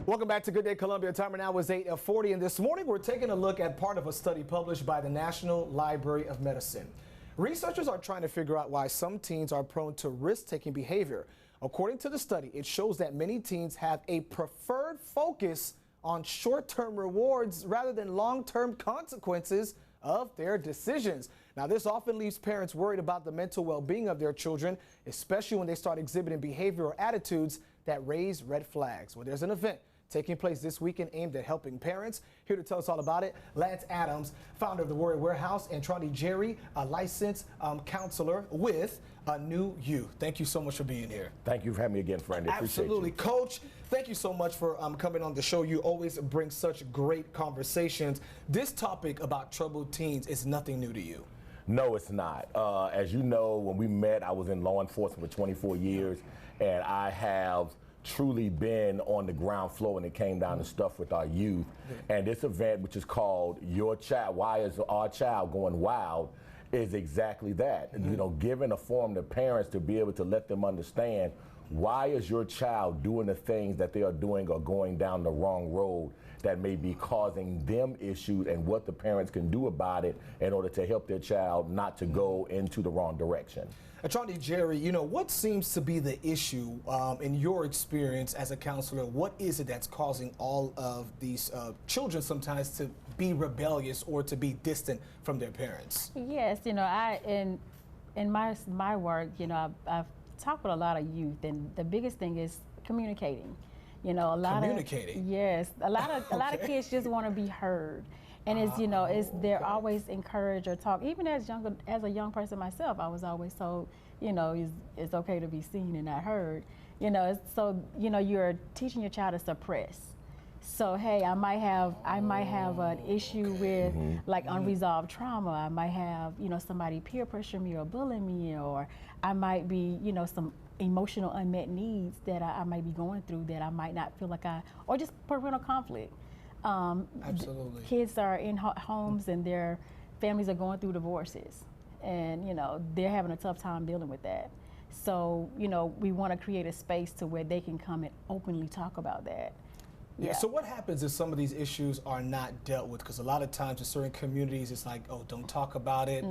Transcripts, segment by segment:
Welcome back to Good Day Columbia. Time now is 8:40, and this morning we're taking a look at part of a study published by the National Library of Medicine. Researchers are trying to figure out why some teens are prone to risk-taking behavior. According to the study, it shows that many teens have a preferred focus on short-term rewards rather than long-term consequences of their decisions. Now, this often leaves parents worried about the mental well-being of their children, especially when they start exhibiting behavior or attitudes that raise red flags. Well, there's an event taking place this weekend aimed at helping parents. Here to tell us all about it, Lance Adams, founder of the Warrior Warehouse, and Fraendy Clervaud, a licensed counselor with A New You. Thank you so much for being here. Thank you for having me again, Fraendy. Absolutely. Coach, thank you so much for coming on the show. You always bring such great conversations. This topic about troubled teens is nothing new to you. No, it's not. As you know, when we met, I was in law enforcement for 24 years, and I have truly been on the ground floor when it came down to stuff with our youth. And this event, which is called Your Child, Why Is Our Child Going Wild, is exactly that. You know, giving a forum to parents to be able to let them understand why is your child doing the things that they are doing or going down the wrong road that may be causing them issues, and what the parents can do about it in order to help their child not to go into the wrong direction. Fraendy Clervaud, you know, what seems to be the issue in your experience as a counselor? What is it that's causing all of these children sometimes to be rebellious or to be distant from their parents? Yes, you know, in my work, you know, I've talked with a lot of youth, and the biggest thing is communicating. You know, a lot communicating. A lot of kids just want to be heard, and it's, you know, they're always encouraged or talk. Even as a young person myself, I was always told, you know, it's okay to be seen and not heard. You know, so you know, you're teaching your child to suppress. So hey, I might have an issue with like unresolved trauma. I might have, you know, somebody peer pressure me or bully me, or I might be, you know, some emotional unmet needs that I might be going through that I might not feel like or just parental conflict. Absolutely. Kids are in homes and their families are going through divorces, and you know, they're having a tough time dealing with that. So, you know, we want to create a space to where they can come and openly talk about that. Yeah. So what happens if some of these issues are not dealt with? Because a lot of times in certain communities, it's like, oh, don't talk about it.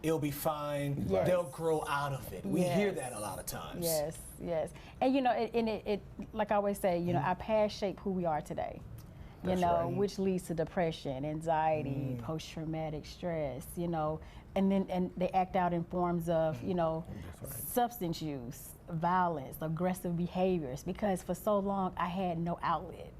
It'll be fine. Yes. They'll grow out of it. We hear that a lot of times. Yes. And you know, it like I always say, you know, our past shape who we are today. You That's know, right. which leads to depression, anxiety, post-traumatic stress, you know, and they act out in forms of, you know, substance use, violence, aggressive behaviors, because for so long I had no outlet.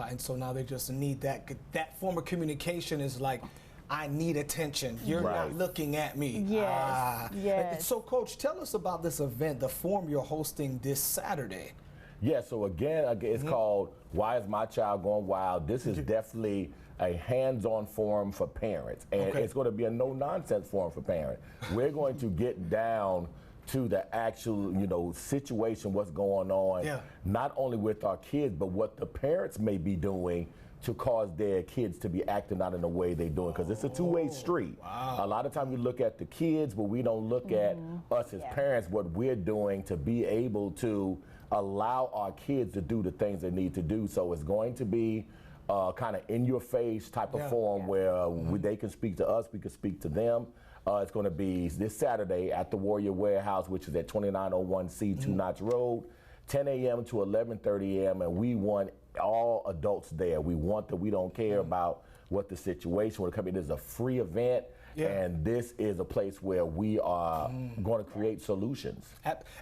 And so now they just need that form of communication is like, I need attention. You're not looking at me. Yes. So, Coach, tell us about this event, the forum you're hosting this Saturday. Yeah, so again, it's called Why Is My Child Going Wild? This is definitely a hands-on forum for parents, and it's going to be a no-nonsense forum for parents. We're going to get down to the actual, you know, situation, what's going on, not only with our kids, but what the parents may be doing to cause their kids to be acting out in the way they're doing, because it's a two-way street. A lot of times we look at the kids, but we don't look at us as parents, what we're doing to be able to allow our kids to do the things they need to do. So it's going to be kind of in-your-face type of forum where they can speak to us, we can speak to them. It's going to be this Saturday at the Warrior Warehouse, which is at 2901 C2 Notch Road, 10 a.m. to 11:30 a.m. And we want all adults there. We don't care about what the situation will come in. This is a free event, and this is a place where we are going to create solutions.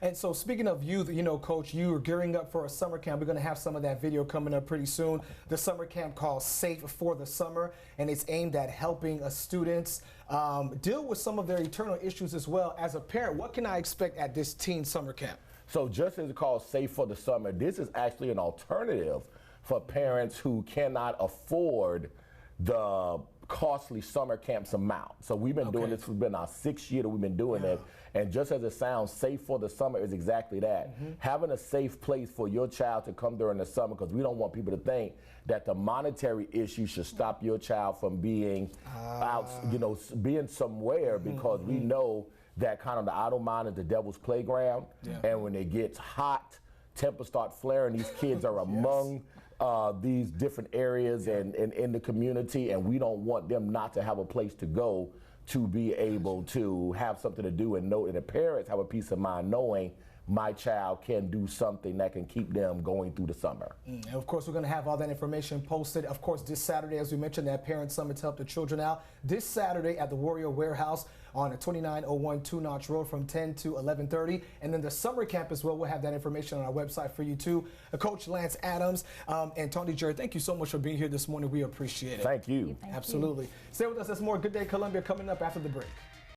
And so, speaking of youth, you know, Coach, you are gearing up for a summer camp. We're going to have some of that video coming up pretty soon. The summer camp called Safe for the Summer, and it's aimed at helping students deal with some of their internal issues as well. As a parent, what can I expect at this teen summer camp? So just as it's called Safe for the Summer, this is actually an alternative for parents who cannot afford the costly summer camps amount. So we've been doing this, it's been our 6th year that we've been doing it. And just as it sounds, Safe for the Summer is exactly that. Having a safe place for your child to come during the summer, because we don't want people to think that the monetary issue should stop your child from being out, you know, being somewhere, because we know that kind of the idle mind is the devil's playground. And when it gets hot, tempers start flaring, these kids are among these different areas and in the community, and we don't want them not to have a place to go to be able to have something to do, and know, and the parents have a peace of mind knowing my child can do something that can keep them going through the summer. And of course, we're going to have all that information posted. Of course, this Saturday, as we mentioned, that Parent Summit to help the children out. This Saturday at the Warrior Warehouse on 2901 Two Notch Road from 10 to 11:30. And then the summer camp as well. We'll have that information on our website for you too. Coach Lance Adams and Tony Jerry, thank you so much for being here this morning. We appreciate it. Thank you. Absolutely. Stay with us. There's more Good Day Columbia coming up after the break.